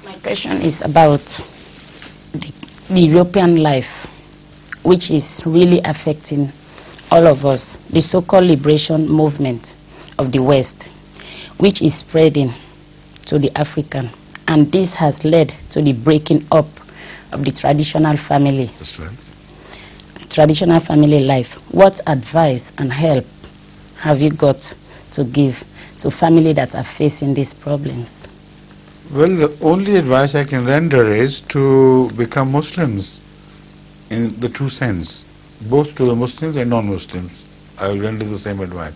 My question is about the European life, which is really affecting all of us, the so-called liberation movement of the West, which is spreading to the African. And this has led to the breaking up of the traditional family. That's right. Traditional family life. What advice and help have you got to give to families that are facing these problems? Well, the only advice I can render is to become Muslims in the true sense, both to the Muslims and non-Muslims. I will render the same advice.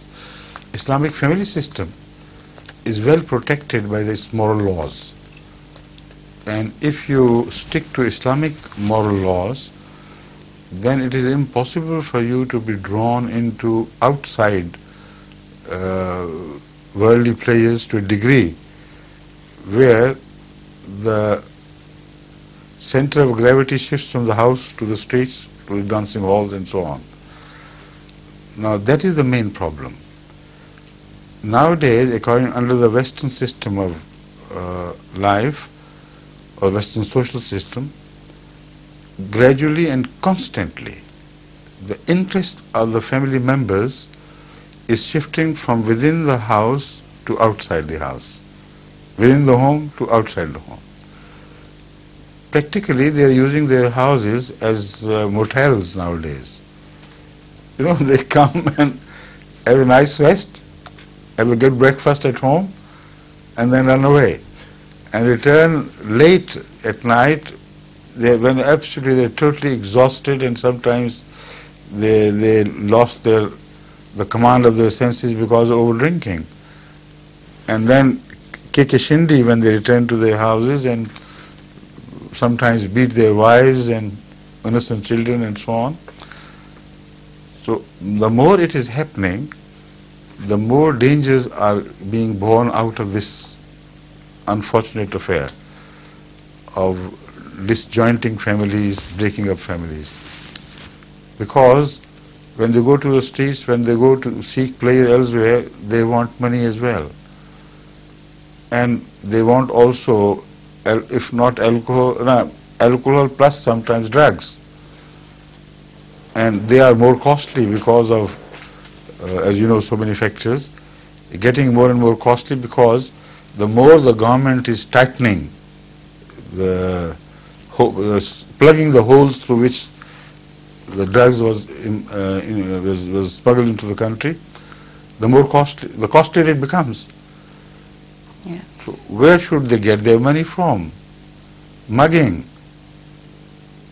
Islamic family system is well protected by its moral laws. And if you stick to Islamic moral laws, then it is impossible for you to be drawn into outside worldly players to a degree where the center of gravity shifts from the house to the streets, to the dancing halls and so on. Now that is the main problem. Nowadays, under the Western system of life, or Western social system, gradually and constantly, the interest of the family members is shifting from within the house to outside the house, within the home to outside the home. Practically, they are using their houses as motels nowadays. You know, they come and have a nice rest, have a good breakfast at home, and then run away, and return late at night. When absolutely they're totally exhausted, and sometimes they lost the command of their senses because of over drinking, and then kick a shindy when they return to their houses, and sometimes beat their wives and innocent children and so on. So the more it is happening, the more dangers are being born out of this unfortunate affair of disjointing families, breaking up families. Because when they go to the streets, when they go to seek pleasure elsewhere, they want money as well. And they want also, if not alcohol plus sometimes drugs. And they are more costly because of, as you know, so many factors, getting more and more costly because the more the government is tightening, plugging the holes through which the drugs was smuggled into the country, the more costly, the costlier it becomes. Yeah. So where should they get their money from? Mugging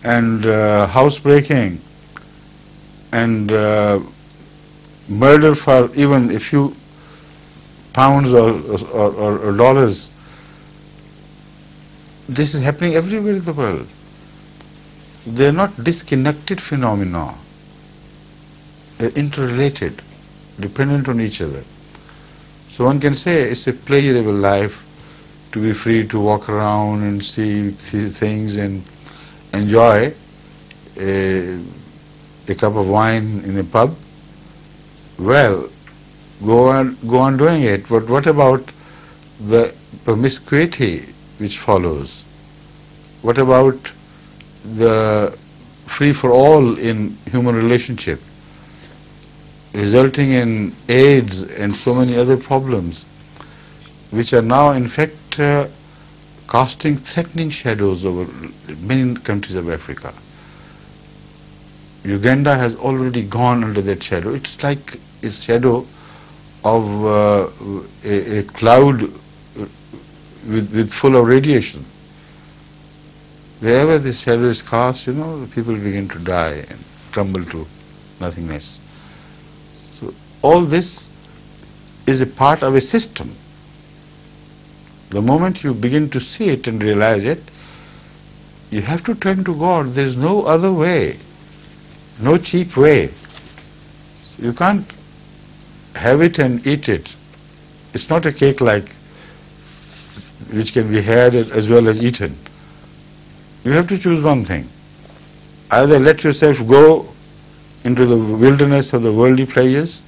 and housebreaking and murder for even a few pounds or dollars. This is happening everywhere in the world. They are not disconnected phenomena. They are interrelated, dependent on each other. So one can say it's a pleasurable life to be free to walk around and see things and enjoy a cup of wine in a pub. Well, go on doing it. But what about the promiscuity which follows? What about the free-for-all in human relationship, resulting in AIDS and so many other problems, which are now in fact casting threatening shadows over many countries of Africa. Uganda has already gone under that shadow. It's like a shadow of a cloud with full of radiation. Wherever this shadow is cast, you know, the people begin to die and crumble to nothingness. So all this is a part of a system. The moment you begin to see it and realize it, you have to turn to God. There is no other way, no cheap way. You can't have it and eat it. It's not a cake like which can be had as well as eaten. You have to choose one thing. Either let yourself go into the wilderness of the worldly pleasures,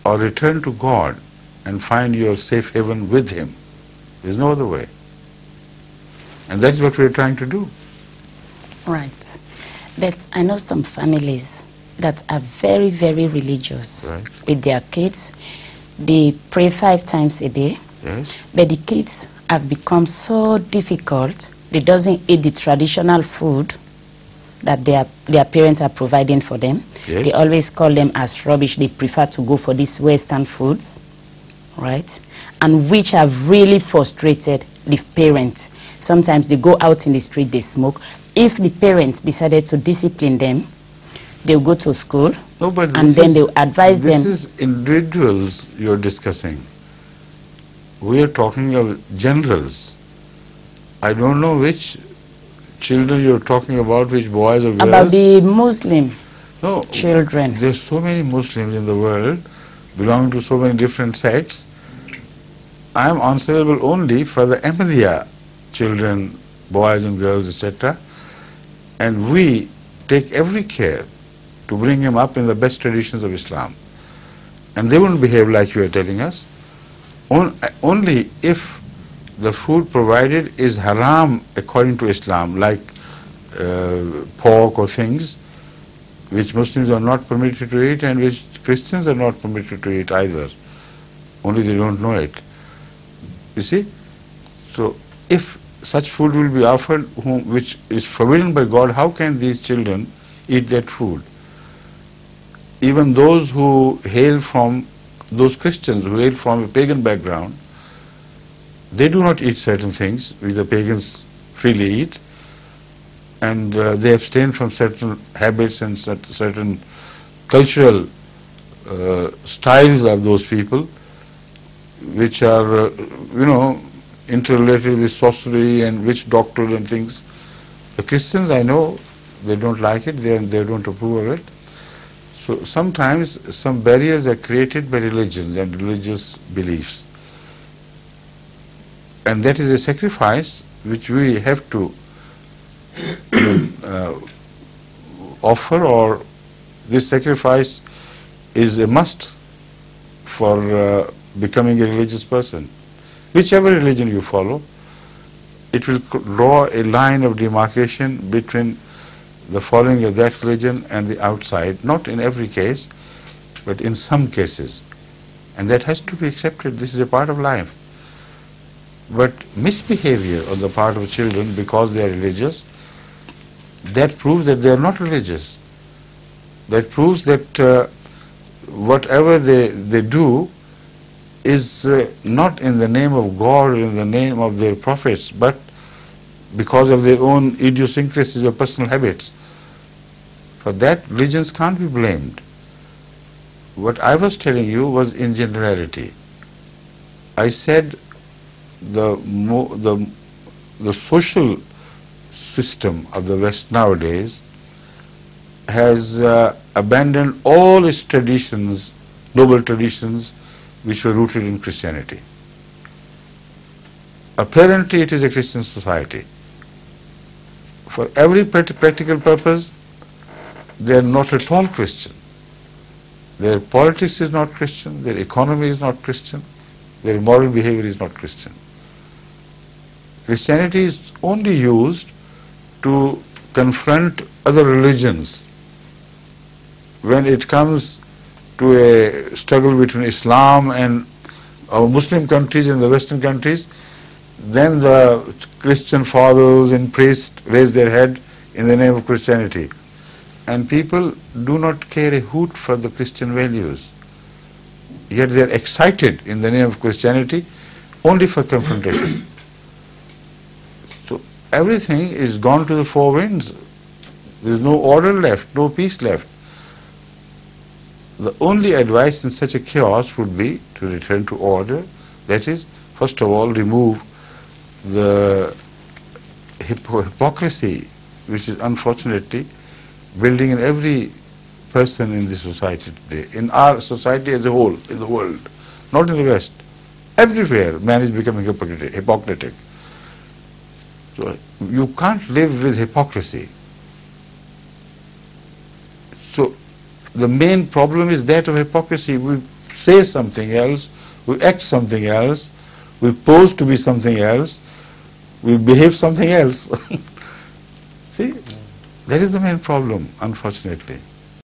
or return to God and find your safe haven with Him. There is no other way. And that's what we're trying to do. Right. But I know some families that are very, very religious with their kids. They pray 5 times a day. Yes. But the kids have become so difficult. They doesn't eat the traditional food that their parents are providing for them. Yes. They always call them as rubbish. They prefer to go for these Western foods, right? And which have really frustrated the parents. Sometimes they go out in the street, they smoke. If the parents decided to discipline them, they'll go to school, and then they'll advise them. This is individuals you're discussing. We are talking of generals. I don't know which children you're talking about, which boys or girls. About the Muslim children. There's so many Muslims in the world, belonging to so many different sects. I am answerable only for the Ahmadiyya children, boys and girls, etc. And we take every care to bring him up in the best traditions of Islam. And they won't behave like you are telling us. Only if the food provided is haram according to Islam, like pork or things which Muslims are not permitted to eat and which Christians are not permitted to eat either. Only they don't know it. You see? So if such food will be offered which is forbidden by God, how can these children eat that food? Even those who hail from, those Christians who hail from a pagan background, they do not eat certain things which the pagans freely eat, and they abstain from certain habits and certain cultural styles of those people, which are, interrelated with sorcery and witch doctor and things. The Christians, I know, they don't like it, they don't approve of it. So sometimes some barriers are created by religions and religious beliefs. And that is a sacrifice which we have to offer, or this sacrifice is a must for becoming a religious person. Whichever religion you follow, it will draw a line of demarcation between the following of that religion and the outside, not in every case, but in some cases. And that has to be accepted. This is a part of life. But misbehavior on the part of children because they are religious, that proves that they are not religious. That proves that whatever they do is not in the name of God or in the name of their prophets, but because of their own idiosyncrasies or personal habits. For that, religions can't be blamed. What I was telling you was in generality. I said the social system of the West nowadays has abandoned all its traditions, noble traditions, which were rooted in Christianity. Apparently it is a Christian society. For every practical purpose, they are not at all Christian. Their politics is not Christian, their economy is not Christian, their moral behavior is not Christian. Christianity is only used to confront other religions. When it comes to a struggle between Islam and our Muslim countries and the Western countries, then the Christian fathers and priests raise their head in the name of Christianity. And people do not care a hoot for the Christian values. Yet they are excited in the name of Christianity only for confrontation. So everything is gone to the four winds. There is no order left, no peace left. The only advice in such a chaos would be to return to order. That is, first of all, remove the hypocrisy which is unfortunately building in every person in this society today, in our society as a whole, in the world, not in the West. Everywhere man is becoming hypocritic. So you can't live with hypocrisy. So the main problem is that of hypocrisy. We say something else, we act something else, we pose to be something else, we behave something else. See, that is the main problem, unfortunately.